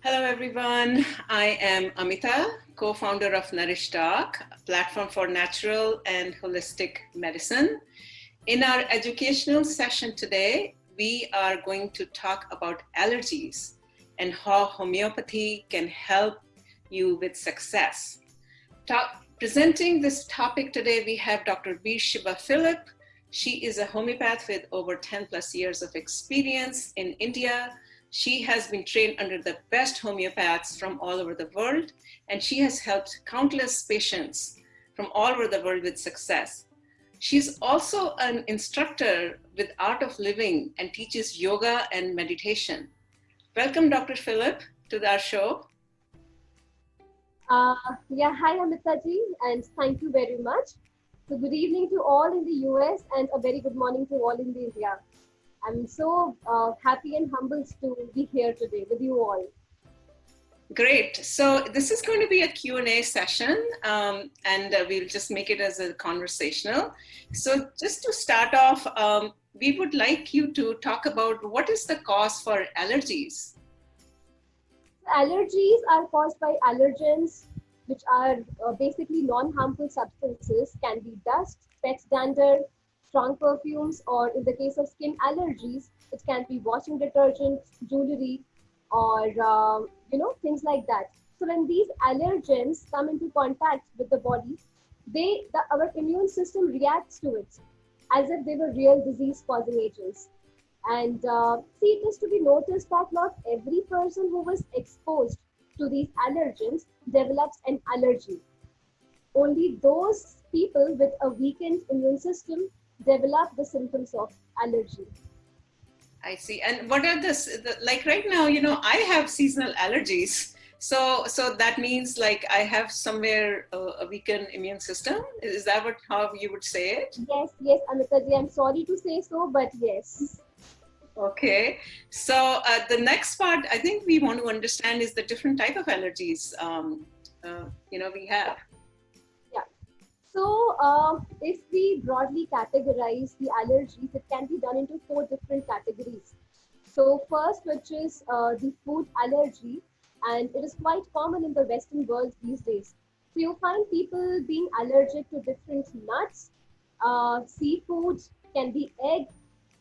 Hello, everyone. I am Amita, co-founder of Nourish Doc, a platform for natural and holistic medicine. In our educational session today, we are going to talk about allergies and how homeopathy can help you with success. Presenting this topic today, we have Dr. B. Shiba Philip. She is a homeopath with over 10 plus years of experience in India. She has been trained under the best homeopaths from all over the world, and she has helped countless patients from all over the world with success. She's also an instructor with Art of Living and teaches yoga and meditation. Welcome, Dr. Philip, to our show. Hi Amita ji, and thank you very much. So good evening to all in the US and a very good morning to all in the India. I'm so happy and humbled to be here today with you all. Great. So this is going to be a Q&A session, and we'll just make it as a conversational. So just to start off, we would like you to talk about what is the cause for allergies? Allergies are caused by allergens, which are basically non-harmful substances, can be dust, pet dander, strong perfumes, or in the case of skin allergies, it can be washing detergent, jewelry, or things like that. So when these allergens come into contact with the body, our immune system reacts to it as if they were real disease-causing agents. And it is to be noticed that not every person who was exposed to these allergens develops an allergy. Only those people with a weakened immune system develop the symptoms of allergy. I see. And what are like right now, I have seasonal allergies. So that means like I have somewhere a weakened immune system. Is that how you would say it? Yes, Amita ji, I'm sorry to say so, but yes. Okay, so the next part I think we want to understand is the different type of allergies we have. Yeah. So if we broadly categorize the allergies, it can be done into 4 different categories. So first, which is the food allergy, and it is quite common in the Western world these days. So you find people being allergic to different nuts, seafood, can be egg,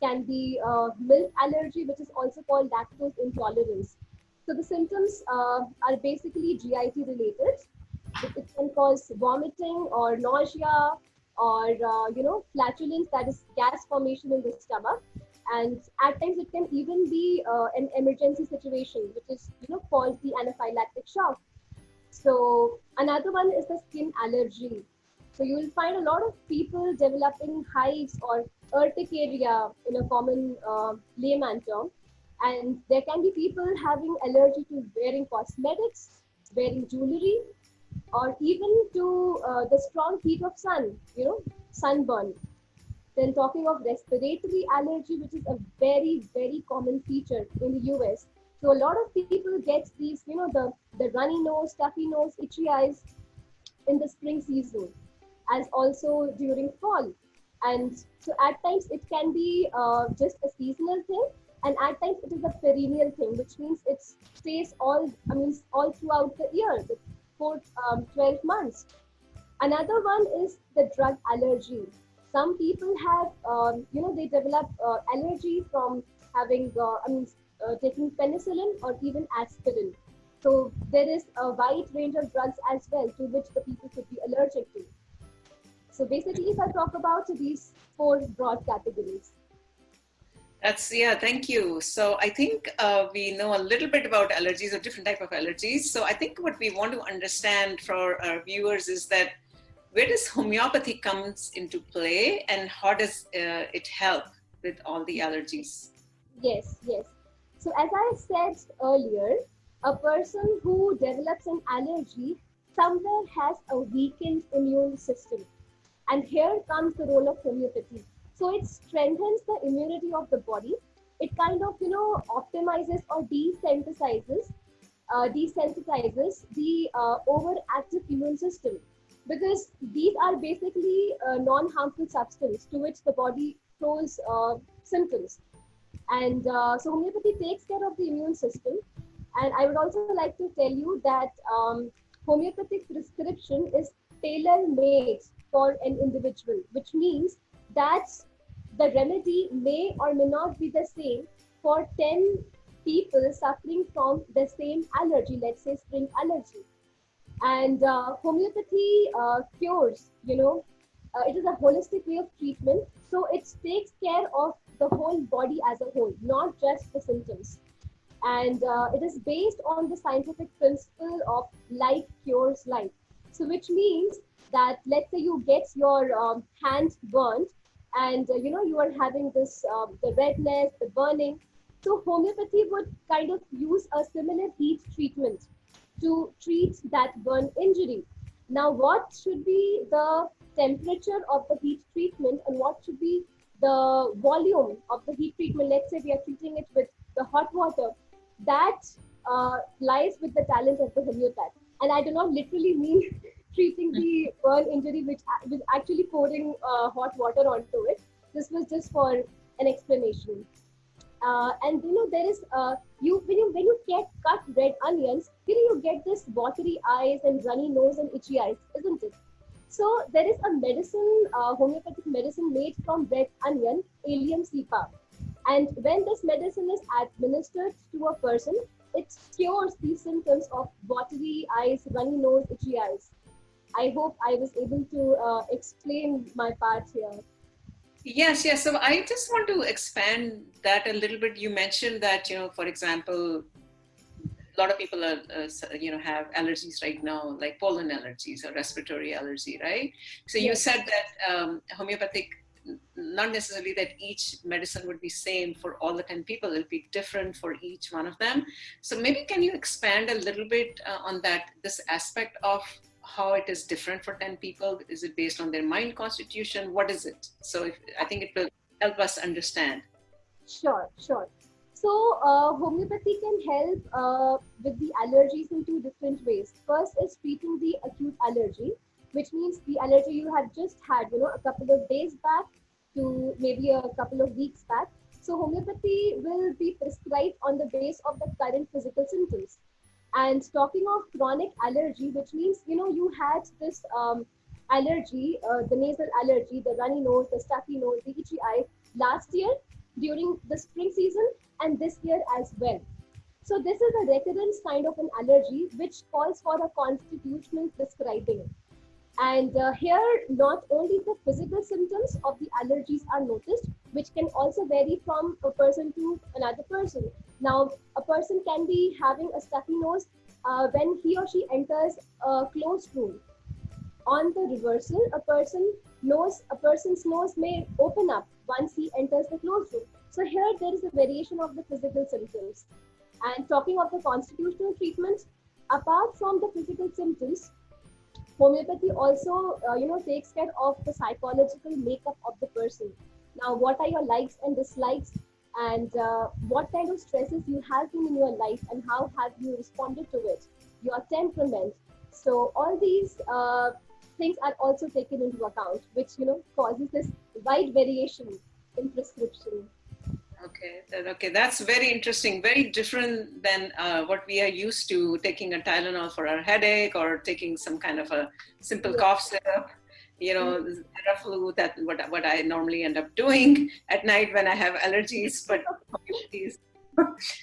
can be milk allergy, which is also called lactose intolerance. So the symptoms are basically GIT related. It can cause vomiting or nausea or flatulence, that is gas formation in the stomach. And at times it can even be an emergency situation, which is called the anaphylactic shock. So another one is the skin allergy. So you will find a lot of people developing hives or urticaria in a common layman term. And there can be people having allergy to wearing cosmetics, wearing jewelry, or even to the strong heat of sun, sunburn. Then talking of respiratory allergy, which is a very, very common feature in the US. So a lot of people get these, the runny nose, stuffy nose, itchy eyes in the spring season, as also during fall. And so at times it can be just a seasonal thing, and at times it is a perennial thing, which means it stays all throughout the year, for 12 months. Another one is the drug allergy. Some people have, they develop allergy from having, taking penicillin or even aspirin. So there is a wide range of drugs as well to which the people could be allergic to. So basically, if I talk about these 4 broad categories. Thank you. So I think we know a little bit about allergies or different type of allergies. So I think what we want to understand for our viewers is that where does homeopathy comes into play and how does it help with all the allergies? Yes. So as I said earlier, a person who develops an allergy somewhere has a weakened immune system. And here comes the role of homeopathy. So it strengthens the immunity of the body. It kind of, optimizes or desensitizes the overactive immune system, because these are basically non-harmful substance to which the body throws symptoms. And so homeopathy takes care of the immune system And I would also like to tell you that homeopathic prescription is tailor-made for an individual, which means that the remedy may or may not be the same for 10 people suffering from the same allergy, let's say spring allergy. And homeopathy cures, it is a holistic way of treatment. So it takes care of the whole body as a whole, not just the symptoms. And it is based on the scientific principle of like cures like. So which means that let's say you get your hand burnt, and you are having this the redness, the burning. So homeopathy would kind of use a similar heat treatment to treat that burn injury. Now, what should be the temperature of the heat treatment, and what should be the volume of the heat treatment? Let's say we are treating it with the hot water. That lies with the talent of the homeopath. And I do not literally mean treating the burn injury, which with actually pouring hot water onto it. This was just for an explanation. And there is when you get cut red onions, you get this watery eyes and runny nose and itchy eyes, isn't it? So there is a medicine, homeopathic medicine made from red onion, Allium cepa. And when this medicine is administered to a person, it cures these symptoms of watery eyes, runny nose, itchy eyes. I hope I was able to explain my part here. Yes, yes. So I just want to expand that a little bit. You mentioned that, for example, a lot of people are, have allergies right now, like pollen allergies or respiratory allergy, right? So you Yes. said that homeopathic, not necessarily that each medicine would be same for all the 10 people, it'll be different for each one of them. So maybe can you expand a little bit on that, this aspect of how it is different for 10 people? Is it based on their mind constitution? What is it? So I think it will help us understand. Sure, sure. So homeopathy can help with the allergies in two different ways. First is treating the acute allergy, which means the allergy you had just had, a couple of days back to maybe a couple of weeks back. So homeopathy will be prescribed on the base of the current physical symptoms. And talking of chronic allergy, which means, you had this allergy, the nasal allergy, the runny nose, the stuffy nose, the itchy eye last year during the spring season and this year as well. So this is a recurrence kind of an allergy which calls for a constitutional prescribing. And here, not only the physical symptoms of the allergies are noticed, which can also vary from a person to another person. Now, a person can be having a stuffy nose when he or she enters a closed room. On the reversal, a person's nose may open up once he enters the closed room. So here there is a variation of the physical symptoms. And talking of the constitutional treatment, apart from the physical symptoms, homeopathy also takes care of the psychological makeup of the person. Now, what are your likes and dislikes, and what kind of stresses you have been in your life, and how have you responded to it, your temperament. So all these things are also taken into account, which causes this wide variation in prescription. Okay, that's very interesting. Very different than what we are used to, taking a Tylenol for our headache or taking some kind of a simple Yes. cough syrup. Theraflu, that what I normally end up doing at night when I have allergies. But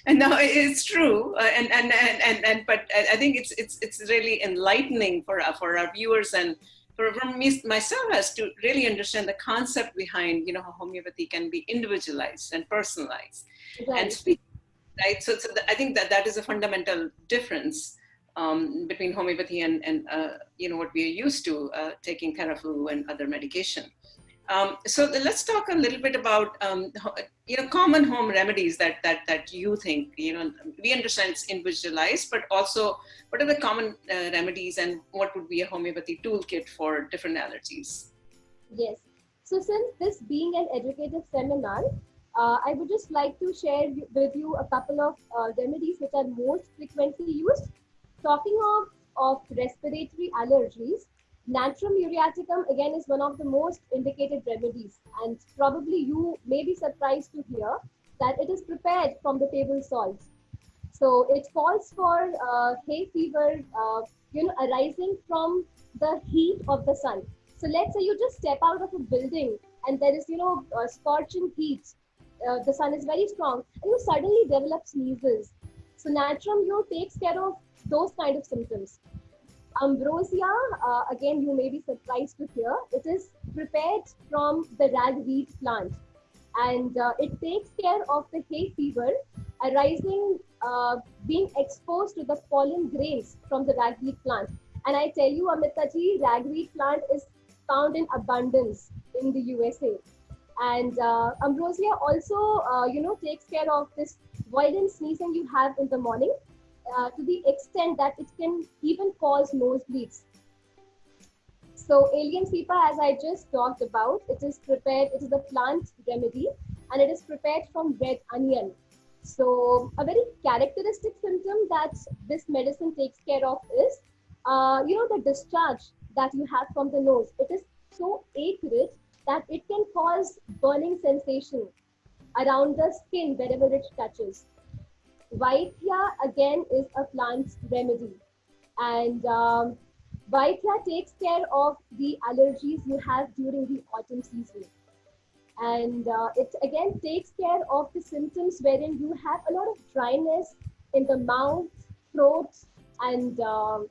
and no, it's true. But I think it's really enlightening for our viewers and for me myself as to really understand the concept behind how homeopathy can be individualized and personalized and Right. speak, right. So I think that is a fundamental difference between homeopathy and what we are used to taking Theraflu and other medication. So let's talk a little bit about common home remedies that you think we understand it's individualized, but also what are the common remedies and what would be a homeopathy toolkit for different allergies? Yes. So since this being an educative seminar, I would just like to share with you a couple of remedies which are most frequently used. Talking of respiratory allergies, Natrum muriaticum again is one of the most indicated remedies, and probably you may be surprised to hear that it is prepared from the table salt. So it calls for hay fever, arising from the heat of the sun. So let's say you just step out of a building and there is, scorching heat. The sun is very strong, and you suddenly develop sneezes. So Natrum takes care of those kind of symptoms. Ambrosia, again, you may be surprised to hear, it is prepared from the ragweed plant, and it takes care of the hay fever arising, being exposed to the pollen grains from the ragweed plant. And I tell you, Amitaji, ragweed plant is found in abundance in the USA. And ambrosia also, takes care of this violent sneezing you have in the morning, to the extent that it can even cause nosebleeds. So alien cepa, as I just talked about, it is prepared, it is a plant remedy, and it is prepared from red onion. So a very characteristic symptom that this medicine takes care of is, the discharge that you have from the nose. It is so acrid that it can cause burning sensation around the skin wherever it touches. Vaidya again is a plant remedy, and Vaidya takes care of the allergies you have during the autumn season, and it again takes care of the symptoms wherein you have a lot of dryness in the mouth, throat, and the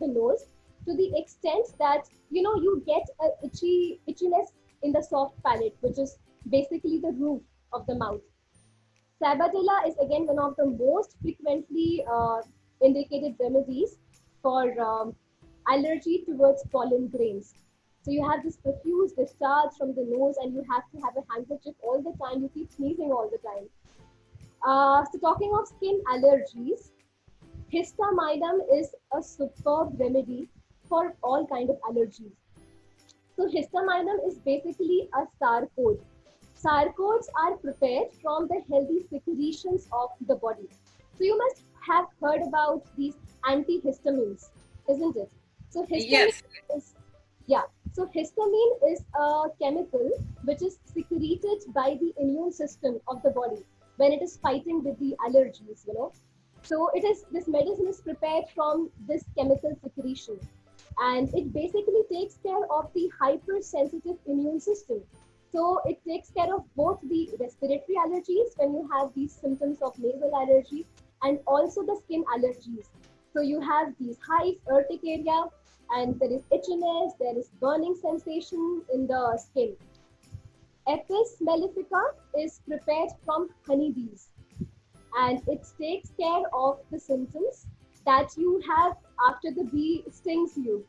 nose, to the extent that you get a itchiness in the soft palate, which is basically the roof of the mouth. Sabadilla is again one of the most frequently indicated remedies for allergy towards pollen grains. So you have this profuse discharge from the nose, and you have to have a handkerchief all the time. You keep sneezing all the time. So talking of skin allergies, histamine is a superb remedy for all kind of allergies. So histamine is basically a sarcode. Sarcodes are prepared from the healthy secretions of the body. So you must have heard about these antihistamines, isn't it? So histamine Yes. is, yeah. So histamine is a chemical which is secreted by the immune system of the body when it is fighting with the allergies. So this medicine is prepared from this chemical secretion, and it basically takes care of the hypersensitive immune system. So it takes care of both the respiratory allergies when you have these symptoms of nasal allergy, and also the skin allergies. So you have these hives, urticaria, and there is itchiness, there is burning sensation in the skin. Apis mellifica is prepared from honeybees, and it takes care of the symptoms that you have after the bee stings you.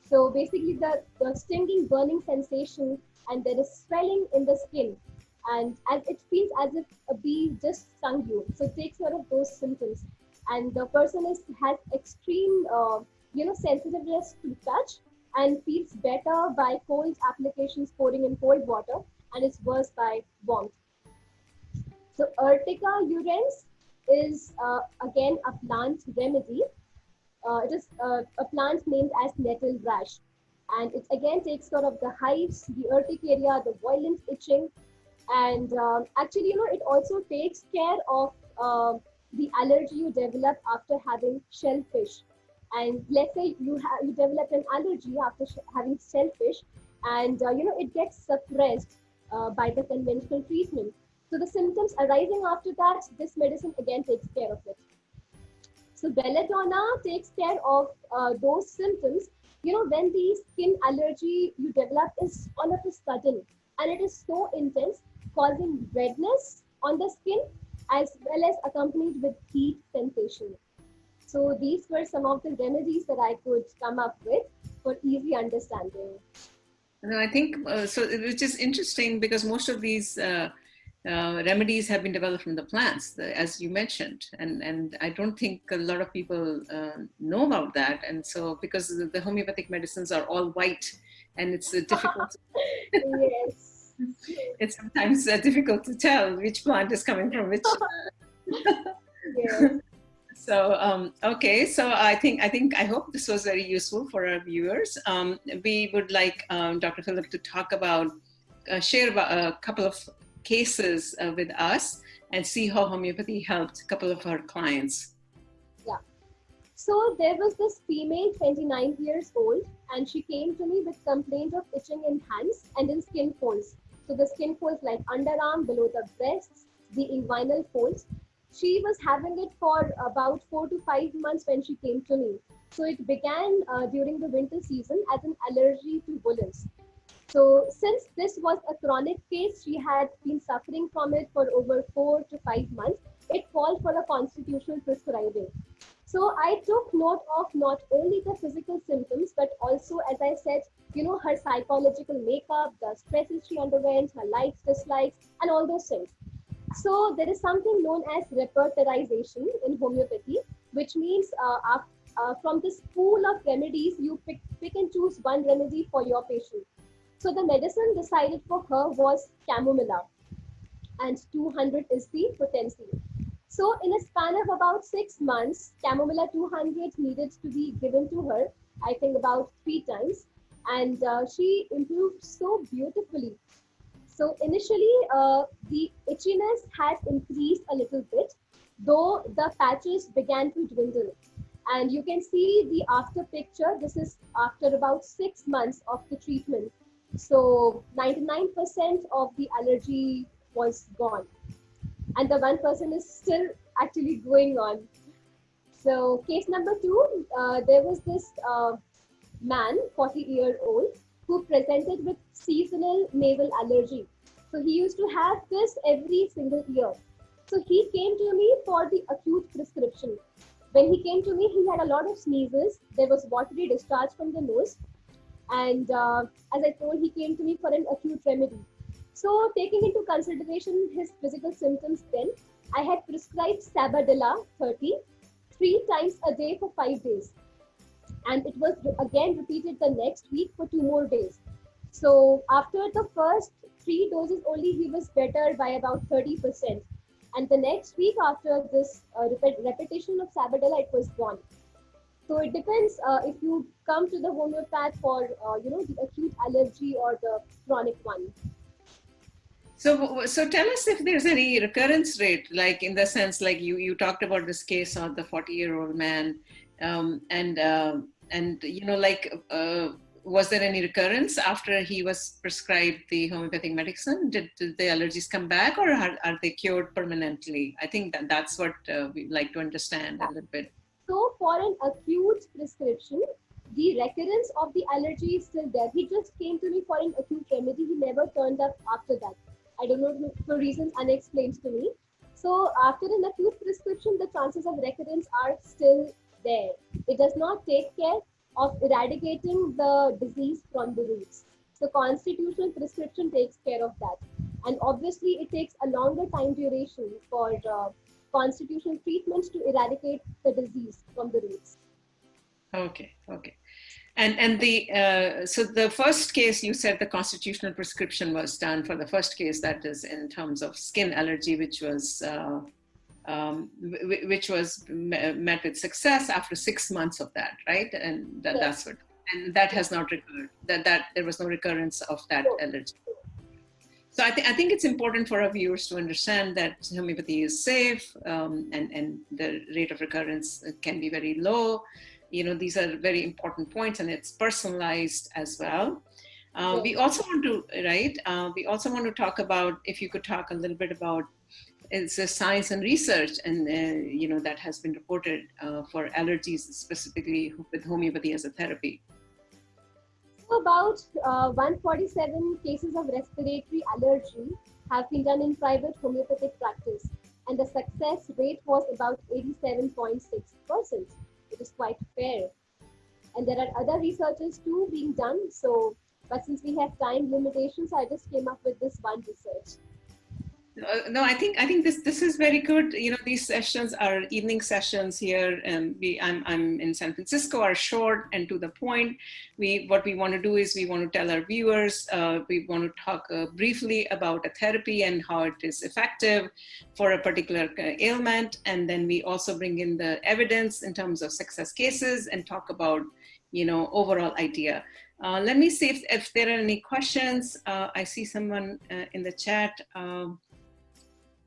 So basically the stinging burning sensation, and there is swelling in the skin, and as it feels as if a bee just stung you. So it takes care of those symptoms, and the person has extreme sensitiveness to touch, and feels better by cold applications, pouring in cold water, and it's worse by warmth. So Urtica urens is again a plant remedy. It is a plant named as nettle rash, and it again takes care of the hives, the urticaria, the violent itching, and actually, it also takes care of the allergy you develop after having shellfish. And let's say you develop an allergy after having shellfish, and it gets suppressed by the conventional treatment. So the symptoms arising after that, this medicine again takes care of it. So belladonna takes care of those symptoms, when the skin allergy you develop is all of a sudden, and it is so intense, causing redness on the skin, as well as accompanied with heat sensation. So these were some of the remedies that I could come up with for easy understanding. No, I think so, which is interesting because most of these remedies have been developed from the plants, as you mentioned, and I don't think a lot of people know about that. And so, because the homeopathic medicines are all white, and it's difficult. Yes. It's sometimes difficult to tell which plant is coming from which. Yes. So okay, so I hope this was very useful for our viewers. We would like Dr. Philip to talk about, share about a couple of cases with us and see how homeopathy helped a couple of her clients. Yeah. So there was this female, 29 years old, and she came to me with complaint of itching in hands and in skin folds. So the skin folds like underarm, below the breasts, the inguinal folds. She was having it for about 4 to 5 months when she came to me. So it began during the winter season as an allergy to woolens. So since this was a chronic case, she had been suffering from it for over 4 to 5 months. It called for a constitutional prescribing. So I took note of not only the physical symptoms, but also, as I said, her psychological makeup, the stresses she underwent, her likes, dislikes, and all those things. So there is something known as repertorization in homeopathy, which means from this pool of remedies, you pick and choose one remedy for your patient. So the medicine decided for her was chamomilla, and 200 is the potency. So in a span of about 6 months, chamomilla 200 needed to be given to her, I think about 3 times, and she improved so beautifully. So initially, the itchiness had increased a little bit, though the patches began to dwindle. And you can see the after picture. This is after about 6 months of the treatment. So 99% of the allergy was gone. And the 1% is still actually going on. So case number 2, there was this man, 40-year-old, who presented with seasonal nasal allergy. So he used to have this every single year. So he came to me for the acute prescription. When he came to me, he had a lot of sneezes. There was watery discharge from the nose. And as I told, he came to me for an acute remedy. So taking into consideration his physical symptoms then, I had prescribed Sabadilla 30 3 times a day for 5 days. And it was again repeated the next week for 2 more days. So after the first 3 doses only, he was better by about 30%. And the next week after this repetition of Sabadilla, it was gone. So it depends if you come to the homeopath for, the acute allergy or the chronic one. So tell us if there's any recurrence rate, like in the sense, like you talked about this case of the 40-year-old man, was there any recurrence after he was prescribed the homeopathic medicine? Did the allergies come back, or are they cured permanently? I think that's what we'd like to understand a little bit. So for an acute prescription, the recurrence of the allergy is still there. He just came to me for an acute remedy. He never turned up after that. I don't know, for reasons unexplained to me. So after an acute prescription, the chances of recurrence are still there. It does not take care of eradicating the disease from the roots. So constitutional prescription takes care of that. And obviously it takes a longer time duration for constitutional treatments to eradicate the disease from the roots. Okay. And so the first case, you said the constitutional prescription was done for the first case, that is in terms of skin allergy, which was met with success after 6 months of that, right? And that's what, and that has not recurred. That there was no recurrence of that allergy. So I think it's important for our viewers to understand that homeopathy is safe, and the rate of recurrence can be very low. These are very important points, and it's personalized as well. We also want to talk about, if you could talk a little bit about, it's a science and research, and that has been reported for allergies, specifically with homeopathy as a therapy. So about 147 cases of respiratory allergy have been done in private homeopathic practice, and the success rate was about 87.6%. It is quite fair. And there are other researches too being done. But since we have time limitations, I just came up with this one research. No, I think this is very good. These sessions are evening sessions here, and I'm in San Francisco, are short and to the point. What we want to do is we want to tell our viewers, we want to talk briefly about a therapy and how it is effective for a particular ailment, and then we also bring in the evidence in terms of success cases and talk about overall idea. Let me see if there are any questions. I see someone in the chat.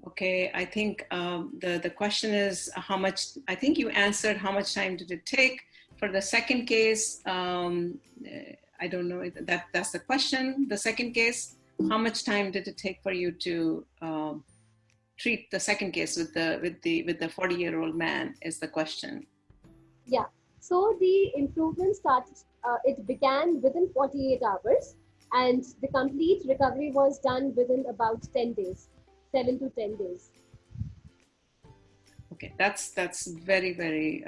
Okay, I think the question is how much, I think you answered how much time did it take. For the second case, I don't know if that's the question. The second case, how much time did it take for you to treat the second case with the 40-year-old man is the question. Yeah. So the improvement started, it began within 48 hours, and the complete recovery was done within about 10 days, 7 to 10 days. Okay, that's very, very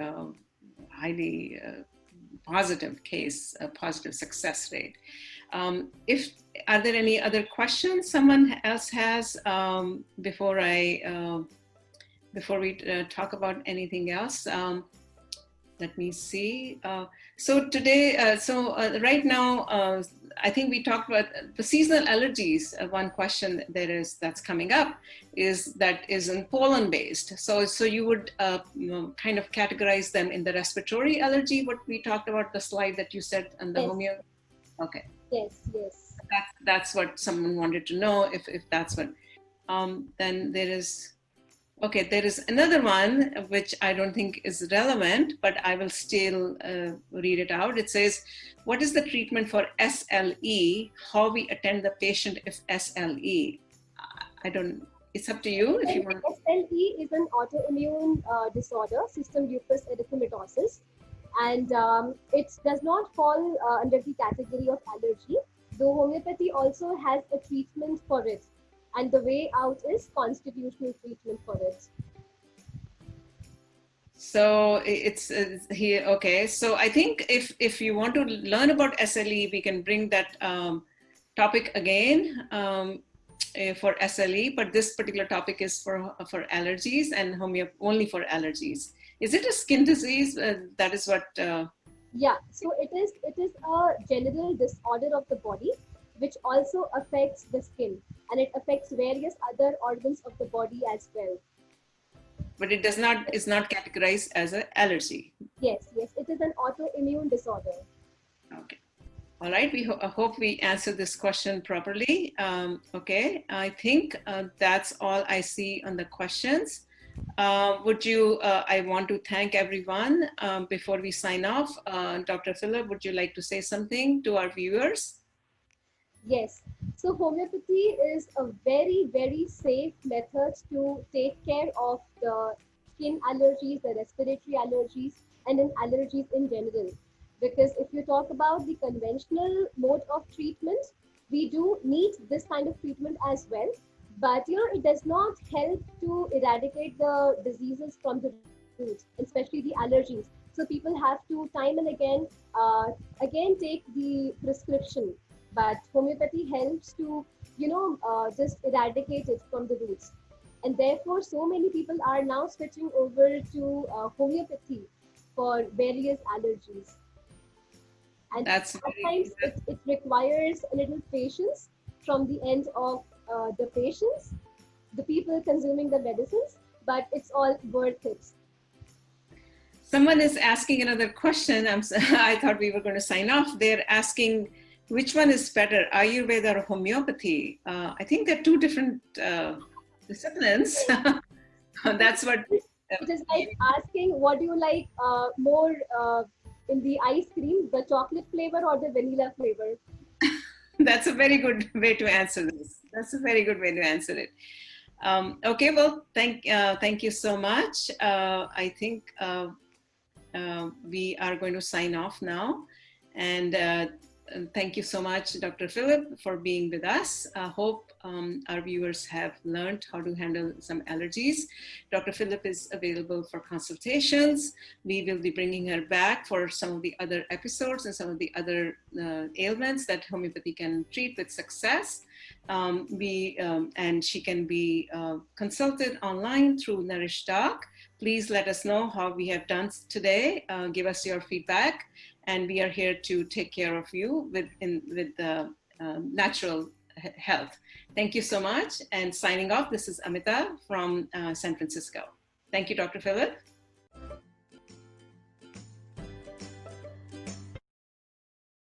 highly positive case, a positive success rate. Are there any other questions someone else has before we talk about anything else? Let me see. So today, right now, I think we talked about the seasonal allergies. One question that's coming up is in pollen based. So you would kind of categorize them in the respiratory allergy, what we talked about, the slide that you said on the homeo. Okay. Yes. That's what someone wanted to know, if that's what. Then there is another one which I don't think is relevant, but I will still read it out. It says, what is the treatment for SLE? How we attend the patient if SLE? It's up to you if you want. SLE is an autoimmune disorder, system lupus erythematosus, and it does not fall under the category of allergy, though homeopathy also has a treatment for it. And the way out is constitutional treatment for it. So it's here. Okay. So I think if you want to learn about SLE, we can bring that topic again for SLE. But this particular topic is for allergies and only for allergies. Is it a skin disease? That is what. Yeah. So it is a general disorder of the body, which also affects the skin, and it affects various other organs of the body as well. But it is not categorized as an allergy. Yes, it is an autoimmune disorder. Okay. All right, I hope we answered this question properly. Okay, I think that's all I see on the questions. I want to thank everyone before we sign off. Dr. Philip, would you like to say something to our viewers? Yes. So homeopathy is a very, very safe method to take care of the skin allergies, the respiratory allergies, and in allergies in general. Because if you talk about the conventional mode of treatment, we do need this kind of treatment as well. But it does not help to eradicate the diseases from the roots, especially the allergies. So people have to time and again take the prescription. But homeopathy helps to, just eradicate it from the roots. And therefore, so many people are now switching over to homeopathy for various allergies. And sometimes it requires a little patience from the end of the patients, the people consuming the medicines, but it's all worth it. Someone is asking another question. I thought we were going to sign off. They're asking, which one is better, Ayurveda or homeopathy? I think they're two different disciplines. That's what. It is like asking, what do you like more in the ice cream, the chocolate flavor or the vanilla flavor? That's a very good way to answer this. That's a very good way to answer it. Okay, well, thank you so much. I think we are going to sign off now. And thank you so much, Dr. Philip, for being with us. I hope our viewers have learned how to handle some allergies. Dr. Philip is available for consultations. We will be bringing her back for some of the other episodes and some of the other ailments that homeopathy can treat with success. And she can be consulted online through Nourish Doc. Please let us know how we have done today. Give us your feedback. And we are here to take care of you with the natural health. Thank you so much. And signing off, this is Amita from San Francisco. Thank you, Dr. Philip.